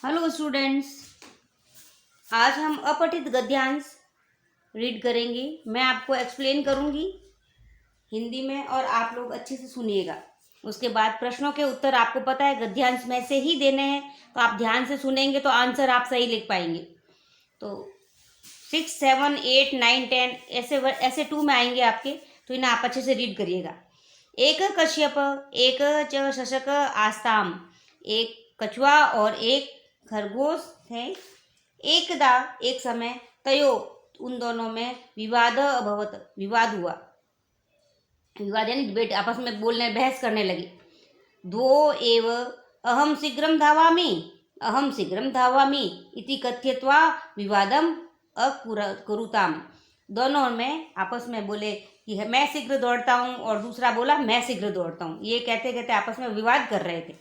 Hello students, आज हम अपठित गद्यांश read करेंगे। मैं आपको एक्सप्लेन करूंगी हिंदी में और आप लोग अच्छे से सुनिएगा। उसके बाद प्रश्नों के उत्तर आपको पता है गद्यांश में से ही देने हैं, तो आप ध्यान से सुनेंगे तो आंसर आप सही लिख पाएंगे। तो 6, 7, 8, 9, 10 ऐसे 2 में आएंगे आपके, तो इन्हें आप अच्छे से रीड करिएगा। एक कश्यप एक च शशक आस्ताम, एक कछुआ और एक खरगोश थे। एकदा एक समय तयो उन दोनों में विवाद अभवत, विवाद हुआ। विवाद यानी डिबेट, आपस में बोलने बहस करने लगे। द्वो एव अहम शीघ्रम धावामी इति कथ्यत्वा विवादम अकुरुताम। दोनों में आपस में बोले कि मैं शीघ्र दौड़ता हूँ और दूसरा बोला मैं शीघ्र दौड़ता हूँ। ये कहते कहते आपस में विवाद कर रहे थे।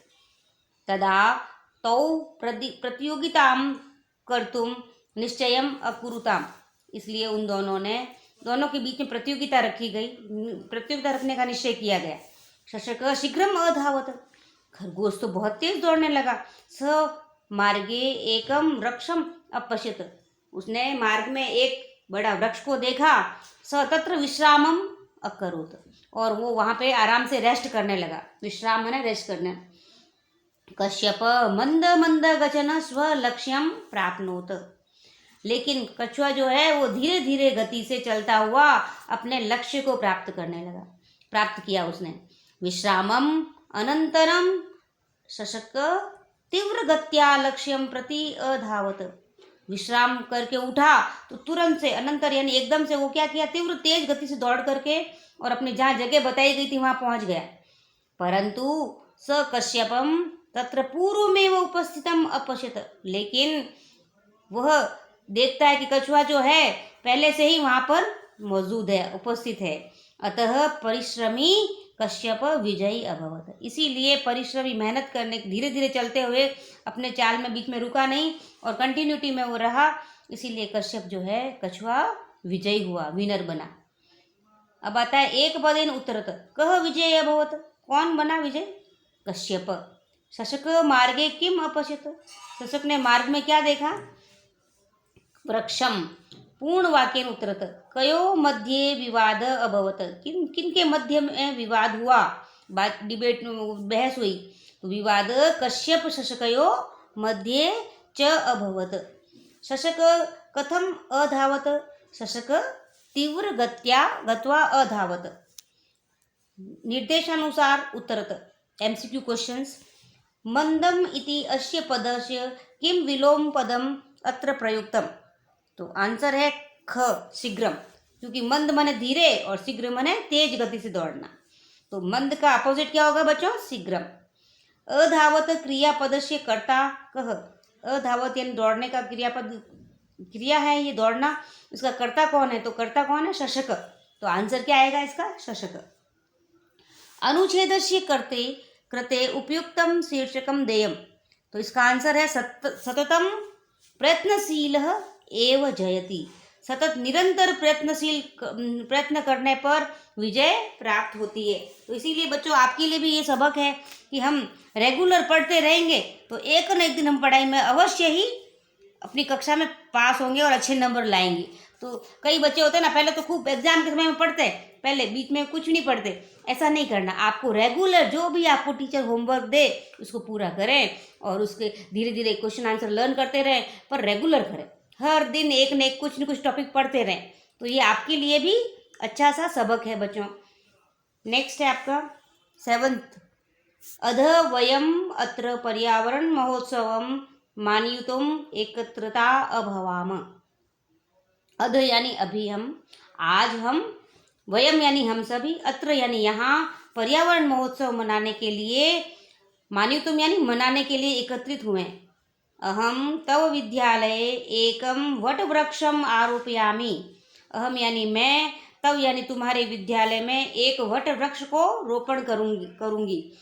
तदा तौ प्रतियोगिताम कर्तुम निश्चयम अकुरुताम, इसलिए उन दोनों के बीच में प्रतियोगिता रखी गई, प्रतियोगिता रखने का निश्चय किया गया। शशक शीघ्रम अधावत, खरगोश तो बहुत तेज दौड़ने लगा। स मार्गे एकम वृक्षम अपश्यत, उसने मार्ग में एक बड़ा वृक्ष को देखा। स तत्र विश्रामम अकरोत, और वो वहां पे आराम से रेस्ट करने लगा। विश्राम है ना, रेस्ट करना। कश्यप मंद मंद गचन स्वलक्ष्यम प्राप्नोत, लेकिन कछुआ जो है वो धीरे धीरे गति से चलता हुआ अपने लक्ष्य को प्राप्त किया उसने। विश्रामम अनंतरम शशक तीव्र गत्या लक्ष्यम प्रति अधावत, विश्राम करके उठा तो तुरंत से अनंतर यानी एकदम से वो क्या किया, तीव्र तेज गति से दौड़ करके और अपनी जहाँ जगह बताई गई थी वहां पहुंच गया। परंतु स कश्यपम तत्र पूर्वमेव उपस्थितम अपश्यत, लेकिन वह देखता है कि कछुआ जो है पहले से ही वहां पर मौजूद है, उपस्थित है। अतः परिश्रमी कश्यप विजयी अभवत, इसीलिए परिश्रमी मेहनत करने, धीरे धीरे चलते हुए अपने चाल में बीच में रुका नहीं और कंटिन्यूटी में वो रहा, इसीलिए कश्यप जो है कछुआ विजयी हुआ, विनर बना। अब आता है एक पदेन उत्तरत, कह विजय अभवत, कौन बना विजय? कश्यप। शशक मार्गे किम अपश्यत, शशक ने मार्ग में क्या देखा? वृक्षम। पूर्ण वाक्य उत्तरत, कयो मध्ये विवाद अभवत, किन के मध्य में विवाद हुआ, बात डिबेट बहस हुई। तो विवाद कश्यप शशकयो मध्ये च अभवत। शशक कथम अधावत, शशक तीव्र गत्वा अधावत। निर्देशानुसार उत्तरत, एमसीक्यू क्वेश्चंस। मंदम इति अस्य पदस्य किम विलोम पदम अत्र प्रयुक्तम, तो आंसर है ख शीघ्रम, क्योंकि मंद माने धीरे और शीघ्र माने तेज गति से दौड़ना। तो मंद का अपोजिट क्या होगा बच्चों? शीघ्रम। अधावत क्रियापद से कर्ता कह, अधावत यानी दौड़ने का क्रियापद, क्रिया है ये दौड़ना, इसका कर्ता कौन है? तो कर्ता कौन है? शशक। तो आंसर क्या आएगा इसका? शशक। अनुच्छेद से करते कृते उपयुक्तम शीर्षकम देयम, तो इसका आंसर है सततम प्रयत्नशील एव जयति, सतत निरंतर प्रयत्न करने पर विजय प्राप्त होती है। तो इसीलिए बच्चों आपके लिए भी ये सबक है कि हम रेगुलर पढ़ते रहेंगे तो एक न एक दिन हम पढ़ाई में अवश्य ही अपनी कक्षा में पास होंगे और अच्छे नंबर लाएंगे। तो कई बच्चे होते हैं ना, पहले तो खूब एग्जाम के समय में पढ़ते हैं, पहले बीच में कुछ नहीं पढ़ते। ऐसा नहीं करना, आपको रेगुलर जो भी आपको टीचर होमवर्क दे उसको पूरा करें और उसके धीरे धीरे क्वेश्चन आंसर लर्न करते रहें, पर रेगुलर करें। हर दिन एक न एक कुछ न कुछ टॉपिक पढ़ते रहें, तो ये आपके लिए भी अच्छा सा सबक है बच्चों। नेक्स्ट है आपका 7th, अध वयम अत्र पर्यावरण महोत्सवम मानयुतुम एकत्रता अभवाम। अध यानी अभी हम, आज हम, वयम यानी हम सभी, अत्र यानी यहाँ, पर्यावरण महोत्सव मनाने के लिए, मानयुतुम यानी मनाने के लिए एकत्रित हुए। अहम तव विद्यालये एकम वट वृक्षम आरोपयामी, अहम यानी मैं, तव यानी तुम्हारे विद्यालय में एक वट वृक्ष को रोपण करूंगी।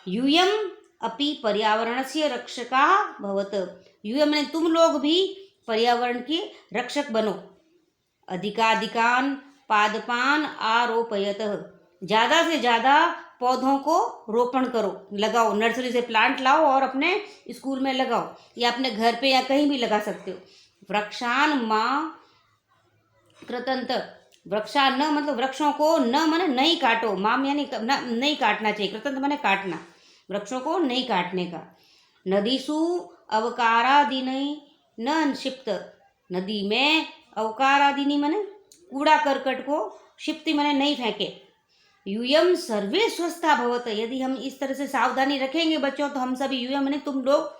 यूयम अपि पर्यावरणस्य रक्षका भवत, यूयम यानी तुम लोग भी पर्यावरण के रक्षक बनो। अधिकाधिकान पादपान आरोपयत, ज़्यादा से ज़्यादा पौधों को रोपण करो, लगाओ, नर्सरी से प्लांट लाओ और अपने स्कूल में लगाओ, या अपने घर पे या कहीं भी लगा सकते हो। वृक्षान माँ कृतंत, वृक्षा न मतलब वृक्षों को, न माने नहीं काटो, माम यानी नहीं काटना चाहिए, कृतंत माने काटना, वृक्षों को नहीं काटने का। नदीसु अवकारादिनी न क्षिप्त, नदी में अवकारादिनी माने कूड़ा करकट को, क्षिप्ति माने नहीं फेंके। यूयम सर्वे स्वस्था भवत, यदि हम इस तरह से सावधानी रखेंगे बच्चों तो हम सभी, यूयम माने तुम लोग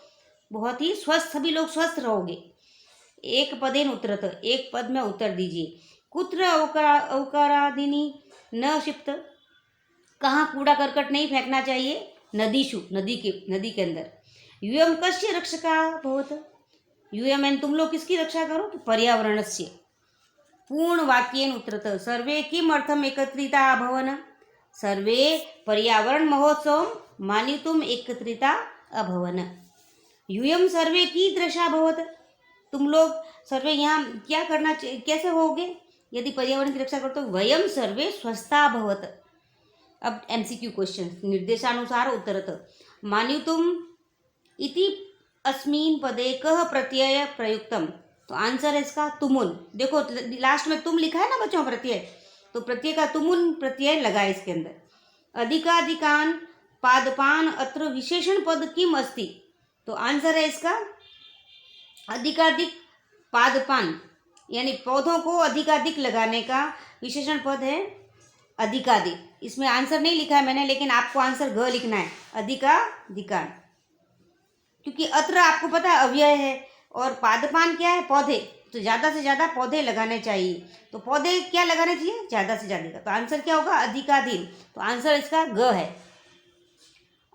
बहुत ही स्वस्थ, सभी लोग स्वस्थ रहोगे। एक पदेन उत्तरत, एक पद में उत्तर दीजिए। कुत्र अवकारादिनी न क्षिप्त, कहाँ कूड़ा करकट नहीं फेंकना चाहिए? नदीशु, नदी के अंदर। यूयम कस्य रक्षका भवत, यूयम एन तुम लोग किसकी रक्षा करो? कि पर्यावरणस्य। पूर्ण वाक्येन उत्तरत, सर्वे किम अर्थम एकत्रिता अभवन, सर्वे पर्यावरण महोत्सव मानितुम एकत्रिता अभवन। यूयम सर्वे कीदृशा भवत, तुम लोग सर्वे यहाँ क्या करना चाहिए, कैसे होगे यदि पर्यावरण की रक्षा करो? तो वयम सर्वे स्वस्था भवत। अब एमसीक्यू क्वेश्चन, निर्देशानुसार उत्तरत। मानितुम इति अस्मिन पदे कह प्रत्यय प्रयुक्तम, तो आंसर है इसका तुमुन। देखो लास्ट में तुम लिखा है ना बच्चों प्रत्यय, तो प्रत्यय का तुमुन प्रत्यय लगा इसके अंदर। अधिकाधिकान पादपान अत्र विशेषण पद किम अस्ति, तो आंसर है इसका अधिकाधिक पादपान, यानी पौधों को अधिकाधिक लगाने का विशेषण पद है अधिकाधिक। इसमें आंसर नहीं लिखा है मैंने, लेकिन आपको आंसर घ लिखना है, अधिकाधिकान, क्योंकि अत्र आपको पता है अव्यय है और पादपान क्या है? पौधे, तो ज़्यादा से ज़्यादा पौधे लगाने चाहिए, तो पौधे क्या लगाने चाहिए? ज़्यादा से ज़्यादा का, तो आंसर क्या होगा? अधिकाधिक, तो आंसर इसका ग है।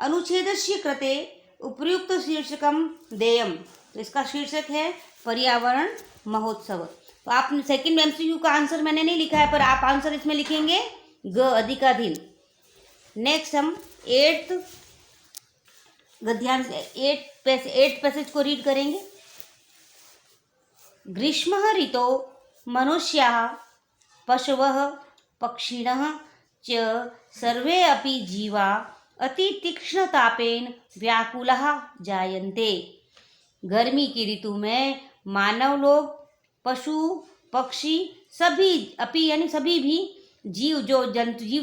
अनुच्छेदस्य कृते उपयुक्त शीर्षकम देयम, तो इसका शीर्षक है पर्यावरण महोत्सव। तो आप सेकंड एमसीक्यू का आंसर मैंने नहीं लिखा है, पर आप आंसर इसमें लिखेंगे ग, अधिकाधीन। नेक्स्ट हम एट्थ गद्यांश, एट पैसेज को रीड करेंगे। ग्रीष्म ऋतो मनुष्याः पशवः पक्षिणः च सर्वे अपि जीवा अति तीक्ष्णतापेन व्याकुलाः जायन्ते। गर्मी की ऋतु में मानव लोग, पशु पक्षी सभी, अपि यानी सभी भी, जीव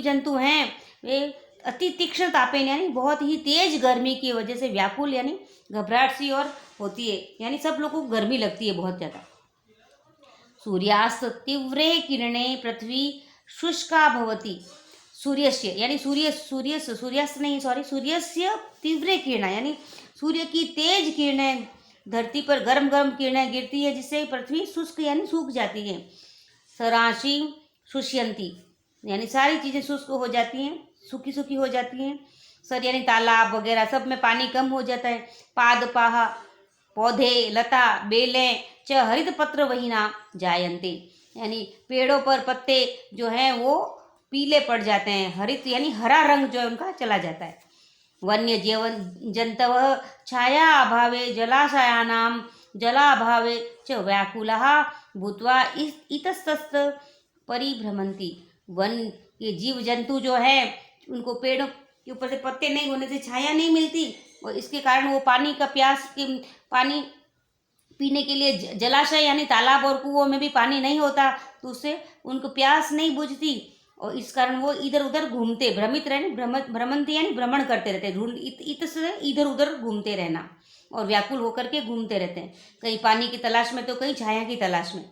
जंतु हैं, वे अति तीक्ष्ण तापेन यानी बहुत ही तेज गर्मी की वजह से व्याकुल यानी घबराहट सी और होती है, यानी सब लोगों को गर्मी लगती है बहुत ज़्यादा। सूर्यास्त तीव्रे किरणे पृथ्वी शुष्का भवति, सूर्यस्य यानी सूर्यस्य तीव्र किरणें यानी सूर्य की तेज किरणें धरती पर गर्म गर्म किरणें गिरती है, जिससे पृथ्वी शुष्क यानी सूख जाती है। सराशी शुष्यंती यानी सारी चीज़ें शुष्क हो जाती हैं, सूखी सूखी हो जाती हैं। सर यानी तालाब वगैरह सब में पानी कम हो जाता है। पादपाः पौधे, लता, बेलें, च हरित पत्र वहीना जायन्ते यानी पेड़ों पर पत्ते जो हैं वो पीले पड़ जाते हैं, हरित यानी हरा रंग जो है उनका चला जाता है। वन्य जीवन जंतवः छाया अभावे जलाशयानां जलाभावे च व्याकुलाः भूत्वा इतस्तत परिभ्रमन्ति। वन ये जीव जंतु जो है उनको पेड़ों के ऊपर से पत्ते नहीं होने से छाया नहीं मिलती, और इसके कारण वो पानी का पानी पीने के लिए जलाशय यानी तालाब और कुओं में भी पानी नहीं होता, तो उससे उनको प्यास नहीं बुझती, और इस कारण वो इधर उधर घूमते, भ्रमंती यानी भ्रमण करते रहते, इत से इधर उधर घूमते रहना और व्याकुल होकर के घूमते रहते हैं, कहीं पानी की तलाश में तो कहीं छाया की तलाश में।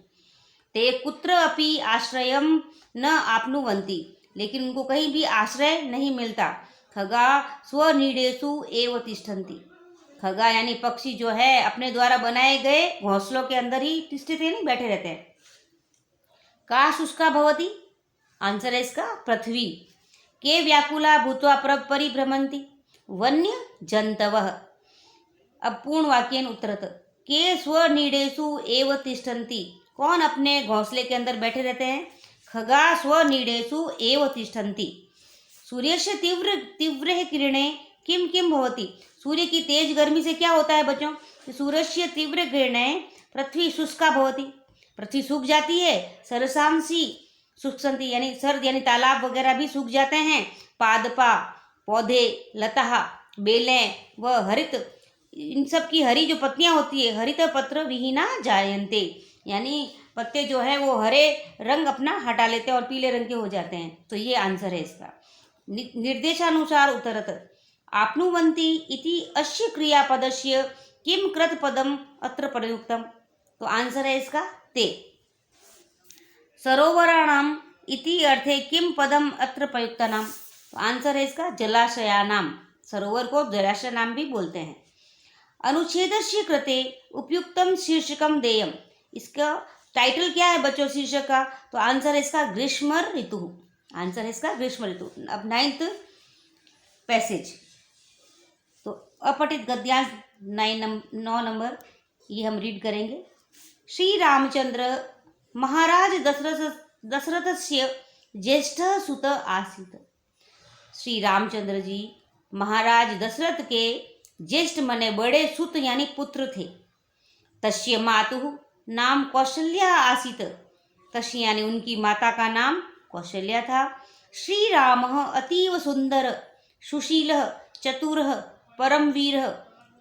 ते कुत्र अपि आश्रयम न आपनुवन्ति, लेकिन उनको कहीं भी आश्रय नहीं मिलता। खगा स्वनिडेषु एव तिष्ठन्ति, खगा यानी पक्षी जो है अपने द्वारा बनाए गए घोंसलों के अंदर ही तिष्ठित नहीं बैठे रहते हैं। का शुष्का भवति, आंसर है इसका पृथ्वी। के व्याकुला भूत्वा परिभ्रमन्ति, वन्य जंतवः। अब पूर्ण वाक्येन उत्तरत। के स्वनिडेषु एव तिष्ठन्ति, कौन अपने घोंसले के अंदर बैठे रहते हैं? खगा स्वनिडेषु एव तिष्ठन्ति। सूर्यस्य तीव्र किरणें किम किम भवति, सूर्य की तेज गर्मी से क्या होता है बच्चों? सूर्यस्य तीव्र किरणें पृथ्वी शुष्का भवति, पृथ्वी सूख जाती है। सरसांसी शुष्कंती यानी सर्द यानी तालाब वगैरह भी सूख जाते हैं। पादपा पौधे, लता, बेलें व हरित, इन सब की हरी जो पत्तियां होती है, हरित पत्र विहीना जायन्ते, यानी पत्ते जो है वो हरे रंग अपना हटा लेते हैं और पीले रंग के हो जाते हैं। तो ये आंसर है इसका। निर्देशानुसार उत्तरत आपनुवन्ति इति अस्य क्रियापदस्य किम कृत पदम अत्र प्रयुक्तम। तो आंसर है इसका ते। सरोवराणाम इति अर्थे किम पदम अत्र प्रयुक्तानाम। तो आंसर है इसका जलाशयानाम। सरोवर को जलाशय नाम भी बोलते हैं। अनुच्छेदस्य कृते उपयुक्तम शीर्षकम देयम। इसका टाइटल क्या है बच्चों शीर्षक का? तो आंसर है इसका ग्रीष्म ऋतु। आंसर है इसका ग्रीष्म ऋतु। अब 9th पैसेज, तो अपठित गद्यांश 9 नंबर, ये हम रीड करेंगे। श्री रामचंद्र महाराज दशरथस्य ज्येष्ठ सुत आसीत। श्री रामचंद्र जी महाराज दशरथ के ज्येष्ठ मने बड़े सुत यानी पुत्र थे। तस्य मातुः नाम कौशल्या आसीत। तस्य यानी उनकी माता का नाम कौशल्या था। श्री रामः अतीव सुंदर सुशीलः चतुरः परमवीरः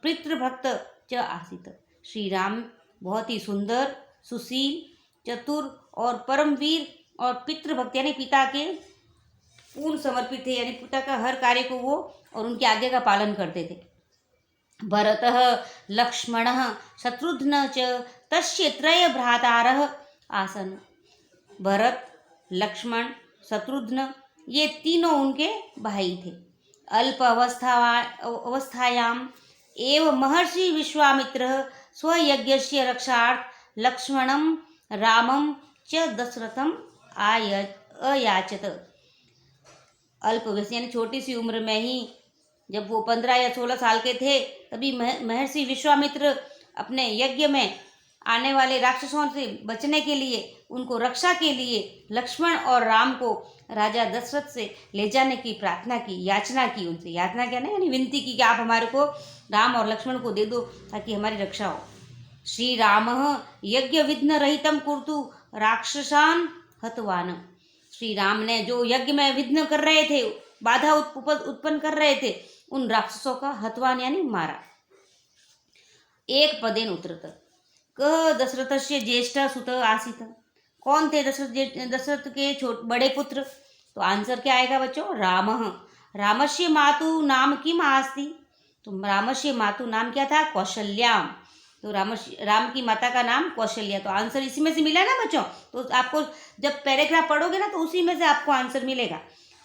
पितृभक्त च आसीत। श्री राम बहुत ही सुंदर, सुशील, चतुर और परमवीर और पितृभक्त यानी पिता के पूर्ण समर्पित थे, यानी पिता का हर कार्य को वो और उनके आज्ञा का पालन करते थे। भरतः लक्ष्मणः शत्रुघ्न च तस्य त्रय भ्रातारः आसन। भरत, लक्ष्मण, शत्रुघ्न ये तीनों उनके भाई थे। अल्प अवस्थायाम एव महर्षि विश्वामित्रः स्वयज्ञस्य रक्षार्थ लक्ष्मणं रामं च दशरथम अयाचत। अल्प वयस यानी छोटी सी उम्र में ही, जब वो 15 या 16 साल के थे, तभी महर्षि विश्वामित्र अपने यज्ञ में आने वाले राक्षसों से बचने के लिए, उनको रक्षा के लिए लक्ष्मण और राम को राजा दशरथ से ले जाने की प्रार्थना की, याचना की। उनसे याचना क्या नहीं, यानी विनती की कि आप हमारे को राम और लक्ष्मण को दे दो ताकि हमारी रक्षा हो। श्री राम यज्ञ विघ्न रहितम कुर्तु राक्षसान हतवान। श्री राम ने जो यज्ञ में विघ्न कर रहे थे, बाधा उत्पन्न कर रहे थे, उन राक्षसों का हतवान यानी मारा। एक पदेन उत्तरत कह दशरथस्य ज्येष्ठ सुत आसीत। कौन थे दशरथ के बड़े पुत्र? तो आंसर क्या आएगा बच्चों? रामः। रामस्य मातु नाम किम आस्ति। तो रामस्य मातु नाम क्या था? कौशल्याम। तो राम की माता का नाम कौशल्या। तो आंसर इसी में से मिला ना बच्चों। तो आपको जब पैराग्राफ पढ़ोगे ना तो उसी में से आपको आंसर मिलेगा।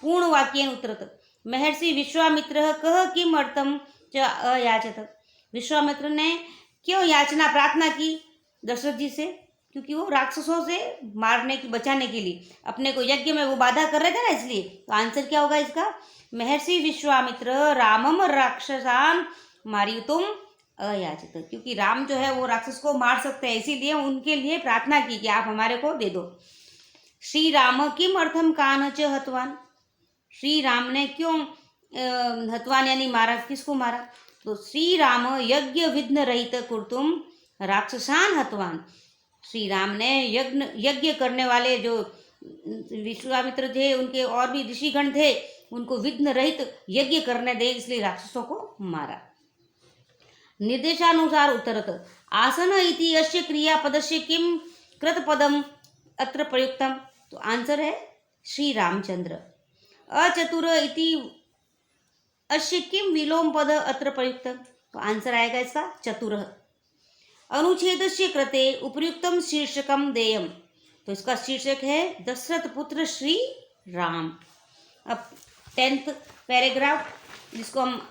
पूर्ण वाक्येन उत्तरत महर्षि विश्वामित्र कह किम अर्थम च अयाचत। विश्वामित्र ने क्यों याचना प्रार्थना की दशरथ जी से? क्योंकि वो राक्षसों से मारने की, बचाने के लिए, अपने को यज्ञ में वो बाधा कर रहे थे ना, इसलिए। तो आंसर क्या होगा इसका? महर्षि विश्वामित्र रामम राक्षसान मारितुम अयाचित। क्योंकि राम जो है वो राक्षस को मार सकते हैं, इसीलिए उनके लिए प्रार्थना की कि आप हमारे को दे दो। श्री राम किम अर्थम कान च हतवान। श्री राम ने क्यों हतवान यानी मारा, किसको मारा? तो श्री राम यज्ञ विघ्न रहित कुर्तुम राक्षसान हतवान। श्री राम ने यज्ञ करने वाले जो विश्वामित्र थे, उनके और भी ऋषिगण थे, उनको विघ्न रहित यज्ञ करने दे, इसलिए राक्षसों को मारा। निर्देशानुसार उत्तरत आसन इति अस्य क्रियापदस्य किम कृत पदम अत्र प्रयुक्तम। तो आंसर है श्री रामचंद्र। अचतुर इति अस्य किम विलोम पद अत्र प्रयुक्तम। तो आंसर आएगा इसका चतुर। अनुच्छेदस्य कृते उपयुक्तम शीर्षकम देयम। तो इसका शीर्षक है दशरथ पुत्र श्री राम। अब 10th पैराग्राफ, जिसको हम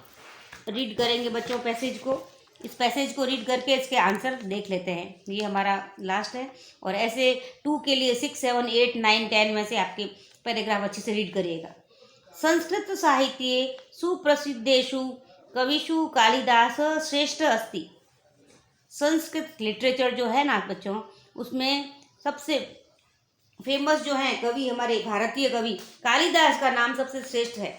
रीड करेंगे बच्चों पैसेज को। इस पैसेज को रीड करके इसके आंसर देख लेते हैं। ये हमारा लास्ट है, और ऐसे 2 के लिए 6, 7, 8, 9, 10 में से आपके पैराग्राफ अच्छे से रीड करिएगा। संस्कृत साहित्ये सुप्रसिद्धेषु कविषु कालिदास श्रेष्ठ अस्ति। संस्कृत लिटरेचर जो है ना बच्चों, उसमें सबसे फेमस जो है कवि, हमारे भारतीय कवि कालिदास का नाम सबसे श्रेष्ठ है,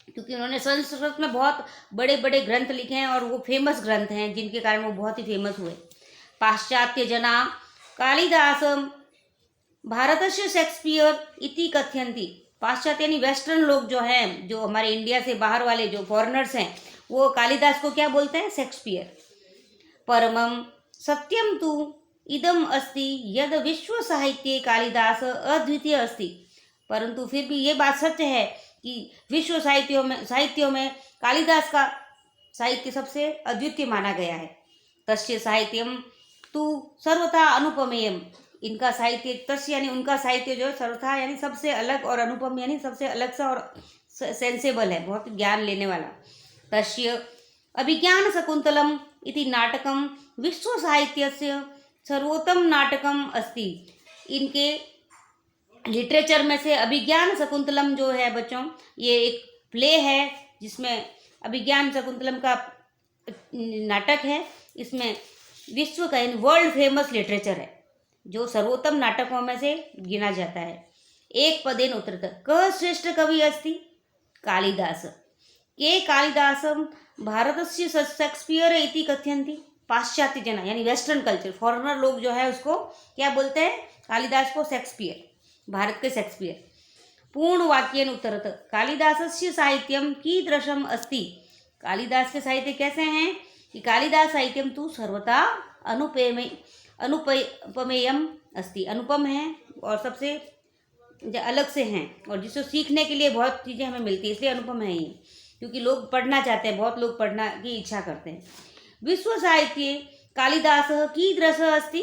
क्योंकि उन्होंने संस्कृत में बहुत बड़े बड़े ग्रंथ लिखे हैं और वो फेमस ग्रंथ हैं, जिनके कारण वो बहुत ही फेमस हुए। पाश्चात्य जना कालिदास भारतस्य शेक्सपियर इति कथयन्ति। पाश्चात्य यानी वेस्टर्न लोग जो हैं, जो हमारे इंडिया से बाहर वाले जो फॉरेनर्स हैं, वो कालिदास को क्या बोलते हैं? शेक्सपियर। परमं सत्यम तु इदम अस्ति यद विश्व साहित्य कालिदास अद्वितीय अस्ति। परंतु फिर भी ये बात सत्य है कि विश्व साहित्यों में कालिदास का साहित्य सबसे अद्वितीय माना गया है। तस्य साहित्यम तु सर्वथा अनुपमेयम। इनका साहित्य, तस्य यानी उनका साहित्य जो सर्वथा यानी सबसे अलग, और अनुपम यानी सबसे अलग सा और सेंसेबल है, बहुत ज्ञान लेने वाला। तस्य अभिज्ञान शकुंतलम इति नाटकम विश्व साहित्यस्य सर्वोत्तम नाटकम अस्ति। इनके लिटरेचर में से अभिज्ञान शकुंतलम जो है बच्चों, ये एक प्ले है जिसमें अभिज्ञान शकुंतलम का नाटक है। इसमें विश्व का वर्ल्ड फेमस लिटरेचर है, जो सर्वोत्तम नाटकों में से गिना जाता है। एक पदेन उत्तरत कः श्रेष्ठ कवि अस्ति? कालिदास। के कालिदासम भारतस्य शेक्सपियर इति कथयन्ति। पाश्चात्य जना यानी वेस्टर्न कल्चर, फॉरेनर लोग जो है उसको क्या बोलते हैं? कालिदास को शेक्सपियर, भारत के शेक्सपियर। पूर्ण वाक्येन उत्तरत कालिदासस्य साहित्यम कीदृशम अस्ति। कालिदास के साहित्य कैसे हैं? कि कालिदास साहित्यम तु सर्वथा अनुपमेयम अस्ति। अनुपम है और सबसे अलग से हैं, और जिसको सीखने के लिए बहुत चीज़ें हमें मिलती है, इसलिए अनुपम है ये, क्योंकि लोग पढ़ना चाहते हैं, बहुत लोग पढ़ना की इच्छा करते हैं। विश्व साहित्य कालिदास कीदृश अस्ति?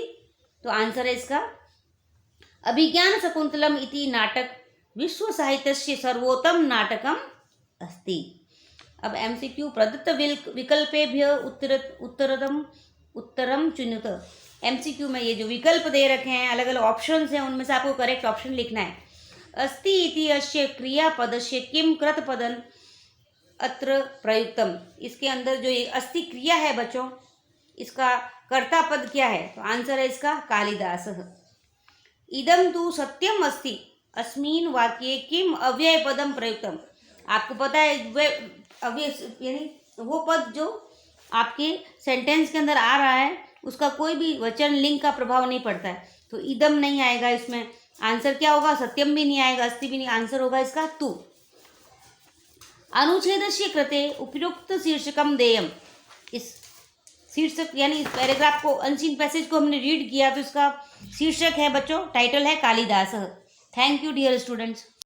तो आंसर है इसका अभिज्ञान शकुंतलम इति नाटक विश्व साहित्यस्य सर्वोत्तम नाटकम अस्ति। अब एमसीक्यू प्रदत्त विकल्पेभ्य उत्तरम चुनुत। एमसीक्यू में ये जो विकल्प दे रखे हैं, अलग अलग ऑप्शंस हैं, उनमें से आपको करेक्ट ऑप्शन लिखना है। अस्ति इति अस्य क्रियापदस्य किम कृतपदन अत्र प्रयुक्तम। इसके अंदर जो ये अस्ति क्रिया है बच्चों, इसका कर्ता पद क्या है? तो आंसर है इसका कालिदास। इदम तु सत्यम अस्ति अस्मिन् वाक्ये किम अव्यय पदम प्रयुक्तम। आपको पता है अव्यय यानी वो पद जो आपके सेंटेंस के अंदर आ रहा है, उसका कोई भी वचन लिंग का प्रभाव नहीं पड़ता है, तो इदम नहीं आएगा इसमें। आंसर क्या होगा? सत्यम भी नहीं आएगा, अस्ति भी नहीं, आंसर होगा इसका तु। अनुच्छेदस्य कृते उपयुक्त शीर्षकम देयम। इस शीर्षक यानी इस पैराग्राफ को, अनसीन पैसेज को हमने रीड किया, तो इसका शीर्षक है बच्चों, टाइटल है Kalidas. Thank you dear students.